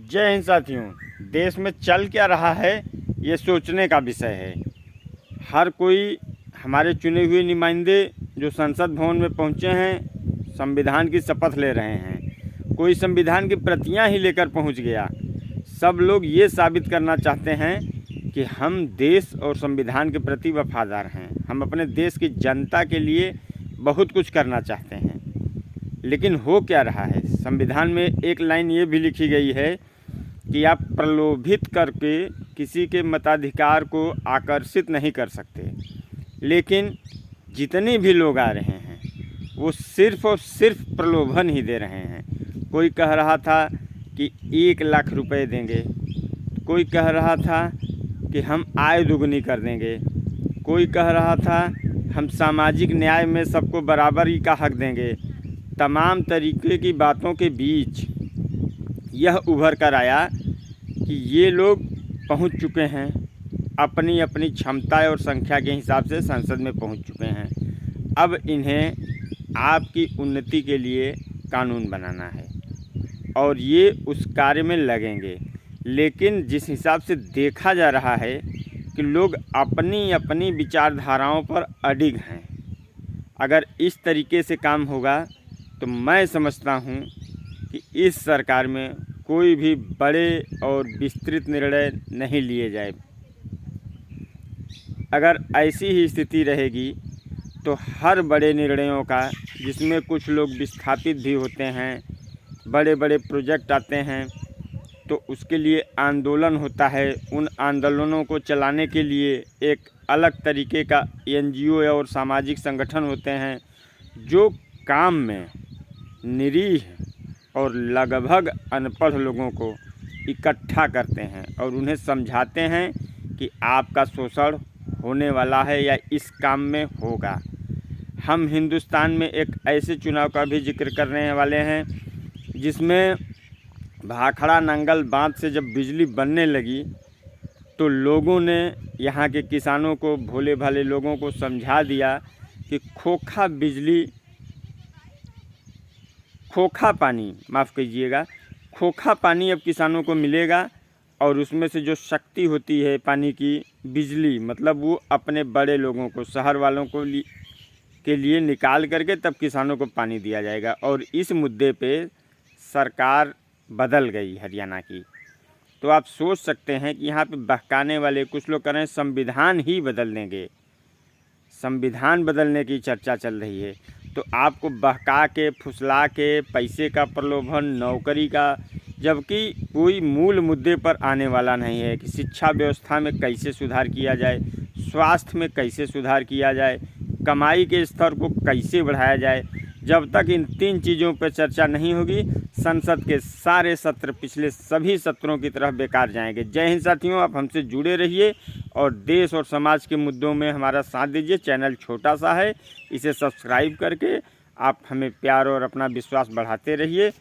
जय हिंद साथियों। देश में चल क्या रहा है ये सोचने का विषय है। हर कोई हमारे चुने हुए नुमाइंदे जो संसद भवन में पहुँचे हैं संविधान की शपथ ले रहे हैं। कोई संविधान की प्रतियां ही लेकर पहुँच गया। सब लोग ये साबित करना चाहते हैं कि हम देश और संविधान के प्रति वफादार हैं। हम अपने देश की जनता के लिए बहुत कुछ करना चाहते हैं। लेकिन हो क्या रहा है, संविधान में एक लाइन ये भी लिखी गई है कि आप प्रलोभित करके किसी के मताधिकार को आकर्षित नहीं कर सकते। लेकिन जितने भी लोग आ रहे हैं वो सिर्फ़ और सिर्फ प्रलोभन ही दे रहे हैं। कोई कह रहा था कि 1 लाख रुपए देंगे, कोई कह रहा था कि हम आय दुगनी कर देंगे, कोई कह रहा था हम सामाजिक न्याय में सबको बराबरी का हक देंगे। तमाम तरीके की बातों के बीच यह उभर कर आया कि ये लोग पहुंच चुके हैं, अपनी अपनी क्षमता और संख्या के हिसाब से संसद में पहुंच चुके हैं। अब इन्हें आपकी उन्नति के लिए कानून बनाना है और ये उस कार्य में लगेंगे। लेकिन जिस हिसाब से देखा जा रहा है कि लोग अपनी अपनी विचारधाराओं पर अडिग हैं, अगर इस तरीके से काम होगा तो मैं समझता हूँ कि इस सरकार में कोई भी बड़े और विस्तृत निर्णय नहीं लिए जाए। अगर ऐसी ही स्थिति रहेगी तो हर बड़े निर्णयों का, जिसमें कुछ लोग विस्थापित भी होते हैं, बड़े बड़े प्रोजेक्ट आते हैं तो उसके लिए आंदोलन होता है। उन आंदोलनों को चलाने के लिए एक अलग तरीके का एनजीओ और सामाजिक संगठन होते हैं जो काम में निरीह और लगभग अनपढ़ लोगों को इकट्ठा करते हैं और उन्हें समझाते हैं कि आपका शोषण होने वाला है या इस काम में होगा। हम हिंदुस्तान में एक ऐसे चुनाव का भी जिक्र करने वाले हैं जिसमें भाखड़ा नंगल बांध से जब बिजली बनने लगी तो लोगों ने, यहाँ के किसानों को, भोले भाले लोगों को समझा दिया कि खोखा पानी अब किसानों को मिलेगा और उसमें से जो शक्ति होती है पानी की, बिजली, मतलब वो अपने बड़े लोगों को, शहर वालों को के लिए निकाल करके तब किसानों को पानी दिया जाएगा। और इस मुद्दे पे सरकार बदल गई हरियाणा की। तो आप सोच सकते हैं कि यहाँ पे बहकाने वाले कुछ लोग कह रहे हैं संविधान ही बदल देंगे, संविधान बदलने की चर्चा चल रही है। तो आपको बहका के, फुसला के, पैसे का प्रलोभन, नौकरी का, जबकि कोई मूल मुद्दे पर आने वाला नहीं है कि शिक्षा व्यवस्था में कैसे सुधार किया जाए, स्वास्थ्य में कैसे सुधार किया जाए, कमाई के स्तर को कैसे बढ़ाया जाए। जब तक इन 3 चीज़ों पर चर्चा नहीं होगी, संसद के सारे सत्र पिछले सभी सत्रों की तरह बेकार जाएंगे। जय हिंद साथियों, आप हमसे जुड़े रहिए और देश और समाज के मुद्दों में हमारा साथ दीजिए। चैनल छोटा सा है, इसे सब्सक्राइब करके आप हमें प्यार और अपना विश्वास बढ़ाते रहिए।